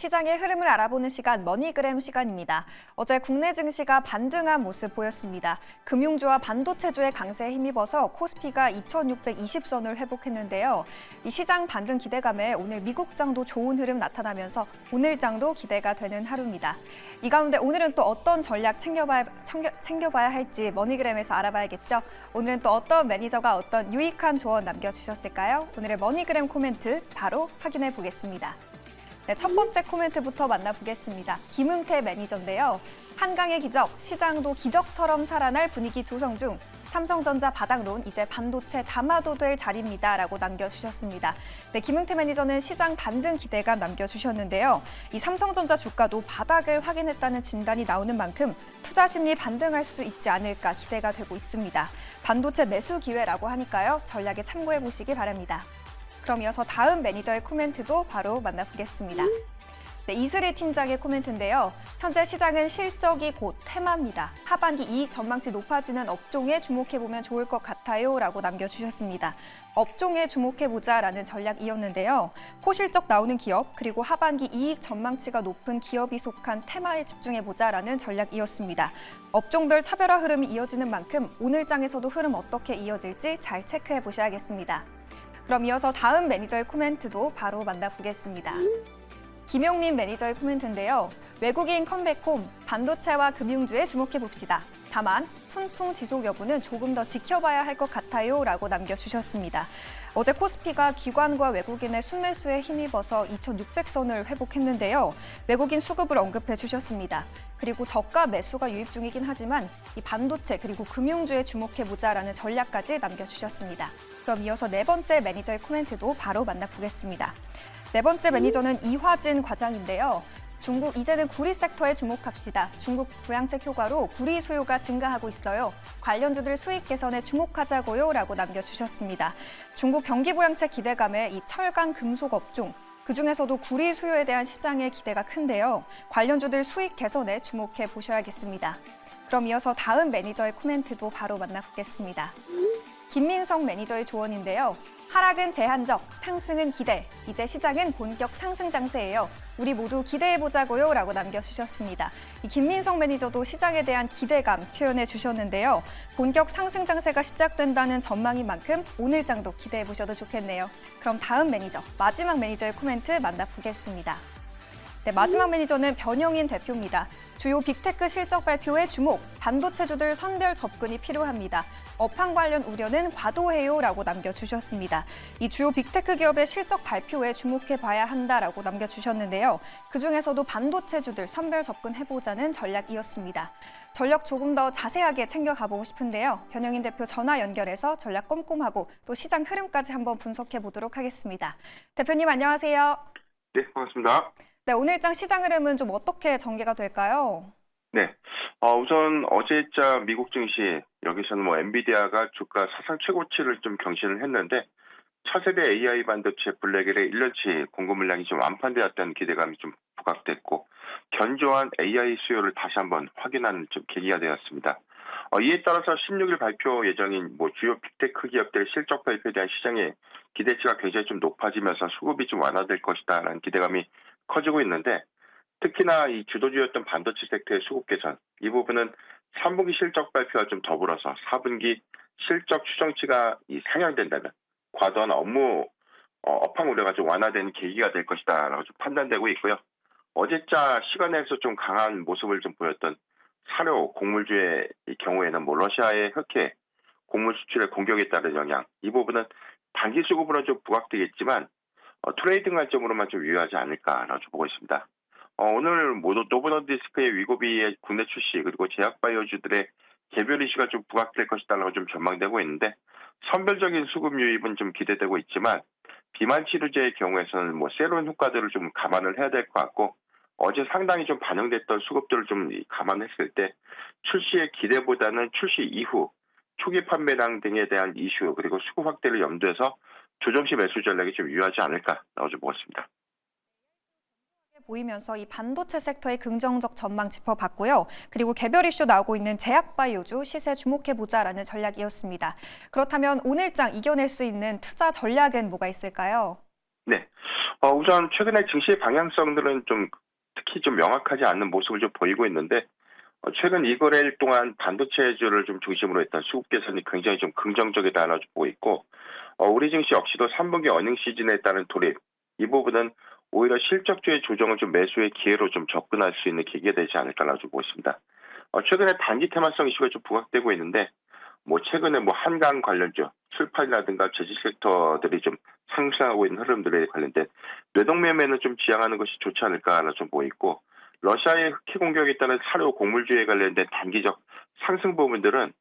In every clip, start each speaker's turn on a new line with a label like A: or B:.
A: 시장의 흐름을 알아보는 시간 머니그램 시간입니다. 어제 국내 증시가 반등한 모습 보였습니다. 금융주와 반도체주의 강세에 힘입어서 코스피가 2620선을 회복했는데요. 이 시장 반등 기대감에 오늘 미국장도 좋은 흐름 나타나면서 오늘장도 기대가 되는 하루입니다. 이 가운데 오늘은 또 어떤 전략 챙겨봐야 할지 머니그램에서 알아봐야겠죠. 오늘은 또 어떤 매니저가 어떤 유익한 조언 남겨주셨을까요? 오늘의 머니그램 코멘트 바로 확인해 보겠습니다. 네, 첫 번째 코멘트부터 만나보겠습니다. 김은태 매니저인데요. 한강의 기적, 시장도 기적처럼 살아날 분위기 조성 중. 삼성전자 바닥론, 이제 반도체 담아도 될 자리입니다라고 남겨주셨습니다. 네, 김은태 매니저는 시장 반등 기대감 남겨주셨는데요. 이 삼성전자 주가도 바닥을 확인했다는 진단이 나오는 만큼 투자 심리 반등할 수 있지 않을까 기대가 되고 있습니다. 반도체 매수 기회라고 하니까요. 전략에 참고해 보시기 바랍니다. 그럼 이어서 다음 매니저의 코멘트도 바로 만나보겠습니다. 네, 이슬희 팀장의 코멘트인데요. 현재 시장은 실적이 곧 테마입니다. 하반기 이익 전망치 높아지는 업종에 주목해보면 좋을 것 같아요 라고 남겨주셨습니다. 업종에 주목해보자라는 전략이었는데요. 호실적 나오는 기업 그리고 하반기 이익 전망치가 높은 기업이 속한 테마에 집중해보자라는 전략이었습니다. 업종별 차별화 흐름이 이어지는 만큼 오늘 장에서도 흐름 어떻게 이어질지 잘 체크해보셔야겠습니다. 그럼 이어서 다음 매니저의 코멘트도 바로 만나보겠습니다. 김용민 매니저의 코멘트인데요. 외국인 컴백홈, 반도체와 금융주에 주목해봅시다. 다만 훈풍 지속 여부는 조금 더 지켜봐야 할 것 같아요 라고 남겨주셨습니다. 어제 코스피가 기관과 외국인의 순매수에 힘입어서 2600선을 회복했는데요. 외국인 수급을 언급해 주셨습니다. 그리고 저가 매수가 유입 중이긴 하지만 이 반도체 그리고 금융주에 주목해보자라는 전략까지 남겨주셨습니다. 그럼 이어서 네 번째 매니저의 코멘트도 바로 만나보겠습니다. 네 번째 매니저는 이화진 과장인데요. 중국 이제는 구리 섹터에 주목합시다. 중국 부양책 효과로 구리 수요가 증가하고 있어요. 관련주들 수익 개선에 주목하자고요 라고 남겨주셨습니다. 중국 경기 부양책 기대감에 이 철강 금속 업종, 그중에서도 구리 수요에 대한 시장의 기대가 큰데요. 관련주들 수익 개선에 주목해 보셔야겠습니다. 그럼 이어서 다음 매니저의 코멘트도 바로 만나보겠습니다. 김민성 매니저의 조언인데요. 하락은 제한적, 상승은 기대. 이제 시장은 본격 상승 장세예요. 우리 모두 기대해보자고요 라고 남겨주셨습니다. 이 김민성 매니저도 시장에 대한 기대감 표현해 주셨는데요. 본격 상승 장세가 시작된다는 전망인 만큼 오늘 장도 기대해보셔도 좋겠네요. 그럼 다음 매니저, 마지막 매니저의 코멘트 만나보겠습니다. 네, 마지막 매니저는 변영인 대표입니다. 주요 빅테크 실적 발표에 주목, 반도체주들 선별 접근이 필요합니다. 업황 관련 우려는 과도해요 라고 남겨주셨습니다. 이 주요 빅테크 기업의 실적 발표에 주목해봐야 한다라고 남겨주셨는데요. 그중에서도 반도체주들 선별 접근해보자는 전략이었습니다. 전략 조금 더 자세하게 챙겨가보고 싶은데요. 변영인 대표 전화 연결해서 전략 꼼꼼하고 또 시장 흐름까지 한번 분석해보도록 하겠습니다. 대표님 안녕하세요.
B: 네, 반갑습니다.
A: 네, 오늘장 시장 흐름은 좀 어떻게 전개가 될까요?
B: 네, 우선 어제자 미국 증시 여기서는 엔비디아가 주가 사상 최고치를 좀 경신을 했는데 차세대 AI 반도체 블랙엘의 1년치 공급 물량이 좀 완판되었다는 기대감이 좀 부각됐고 견조한 AI 수요를 다시 한번 확인하는 좀 계기가 되었습니다. 이에 따라서 16일 발표 예정인 주요 빅테크 기업들의 실적 발표에 대한 시장의 기대치가 굉장히 좀 높아지면서 수급이 좀 완화될 것이다라는 기대감이 커지고 있는데 특히나 이 주도주였던 반도체 섹터의 수급 개선 이 부분은 3분기 실적 발표와 좀 더불어서 4분기 실적 추정치가 상향된다면 과도한 업무 업황 우려가 좀 완화되는 계기가 될 것이다라고 좀 판단되고 있고요. 어제자 시간에서 좀 강한 모습을 좀 보였던 사료 곡물주의 경우에는 러시아의 흑해 곡물 수출의 공격에 따른 영향 이 부분은 단기 수급으로 좀 부각되겠지만 트레이딩 관점으로만 좀 유효하지 않을까라고 보고 있습니다. 오늘 모두 노보노디스크의 위고비의 국내 출시 그리고 제약바이오주들의 개별 이슈가 좀 부각될 것이다라고 좀 전망되고 있는데 선별적인 수급 유입은 좀 기대되고 있지만 비만 치료제의 경우에서는 세론 효과들을 좀 감안을 해야 될 것 같고 어제 상당히 좀 반영됐던 수급들을 좀 감안했을 때 출시의 기대보다는 출시 이후 초기 판매량 등에 대한 이슈 그리고 수급 확대를 염두해서 조정시 매수 전략이 좀 유효하지 않을까라고 좀 보고 있습니다.
A: 보이면서 이 반도체 섹터의 긍정적 전망 짚어봤고요. 그리고 개별 이슈 나오고 있는 제약바이오주 시세 주목해보자라는 전략이었습니다. 그렇다면 오늘장 이겨낼 수 있는 투자 전략은 뭐가 있을까요?
B: 네. 우선 최근에 증시의 방향성들은 좀 특히 좀 명확하지 않는 모습을 좀 보이고 있는데 최근 이 거래일 동안 반도체주를 좀 중심으로 했던 수급 개선이 굉장히 좀 긍정적이다라고 보고 있고 우리 증시 역시도 3분기 어닝 시즌에 따른 돌입 이 부분은 오히려 실적주의 조정을 좀 매수의 기회로 좀 접근할 수 있는 계기가 되지 않을까라고 보고 있습니다. 최근에 단기 테마성 이슈가 좀 부각되고 있는데 최근에 한강 관련주, 출판이라든가 제지 섹터들이 좀 상승하고 있는 흐름들에 관련된 뇌동매매는 좀 지양하는 것이 좋지 않을까라 좀 보이고 러시아의 흑해 공격에 따른 사료 곡물주에 관련된 단기적 상승 부분들은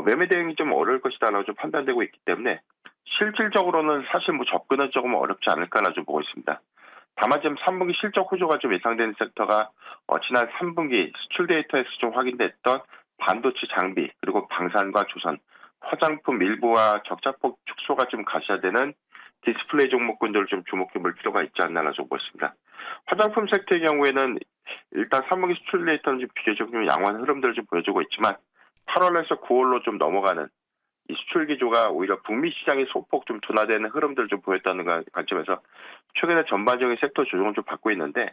B: 매매 대응이 좀 어려울 것이다라고 좀 판단되고 있기 때문에 실질적으로는 사실 접근은 조금 어렵지 않을까라 좀 보고 있습니다. 다만 지금 3분기 실적 호조가 좀 예상되는 섹터가 지난 3분기 수출 데이터에서 좀 확인됐던 반도체 장비 그리고 방산과 조선, 화장품 일부와 적자폭 축소가 좀 가시화되는 디스플레이 종목군들을 좀 주목해 볼 필요가 있지 않나라 좀 보고 있습니다. 화장품 섹터의 경우에는 일단 3분기 수출 데이터는 좀 비교적 좀 양호한 흐름들을 좀 보여주고 있지만 8월에서 9월로 좀 넘어가는 이 수출 기조가 오히려 북미 시장이 소폭 좀 둔화되는 흐름들을 좀 보였다는 관점에서 최근에 전반적인 섹터 조정을 좀 받고 있는데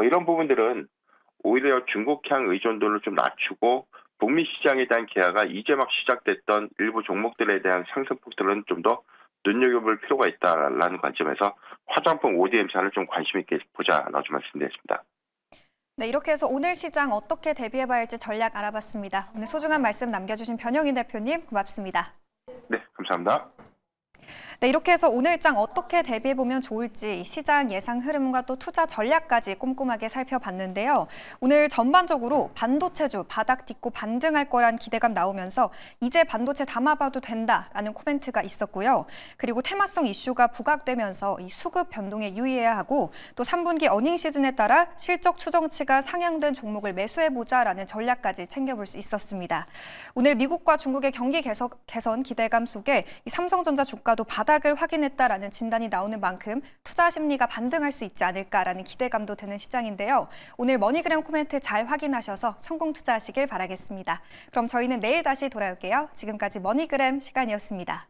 B: 이런 부분들은 오히려 중국향 의존도를 좀 낮추고 북미 시장에 대한 기아가 이제 막 시작됐던 일부 종목들에 대한 상승폭들은 좀 더 눈여겨볼 필요가 있다라는 관점에서 화장품 ODM사를 좀 관심 있게 보자라고 좀 말씀드렸습니다.
A: 네, 이렇게 해서 오늘 시장 어떻게 대비해봐야 할지 전략 알아봤습니다. 오늘 소중한 말씀 남겨주신 변영인 대표님 고맙습니다.
B: 네, 감사합니다.
A: 네, 이렇게 해서 오늘 장 어떻게 대비해보면 좋을지 시장 예상 흐름과 또 투자 전략까지 꼼꼼하게 살펴봤는데요. 오늘 전반적으로 반도체주 바닥 딛고 반등할 거란 기대감 나오면서 이제 반도체 담아봐도 된다라는 코멘트가 있었고요. 그리고 테마성 이슈가 부각되면서 이 수급 변동에 유의해야 하고 또 3분기 어닝 시즌에 따라 실적 추정치가 상향된 종목을 매수해보자라는 전략까지 챙겨볼 수 있었습니다. 오늘 미국과 중국의 경기 개선 기대감 속에 이 삼성전자 주가도 바닥을 확인했다라는 진단이 나오는 만큼 투자 심리가 반등할 수 있지 않을까라는 기대감도 드는 시장인데요. 오늘 머니그램 코멘트 잘 확인하셔서 성공 투자하시길 바라겠습니다. 그럼 저희는 내일 다시 돌아올게요. 지금까지 머니그램 시간이었습니다.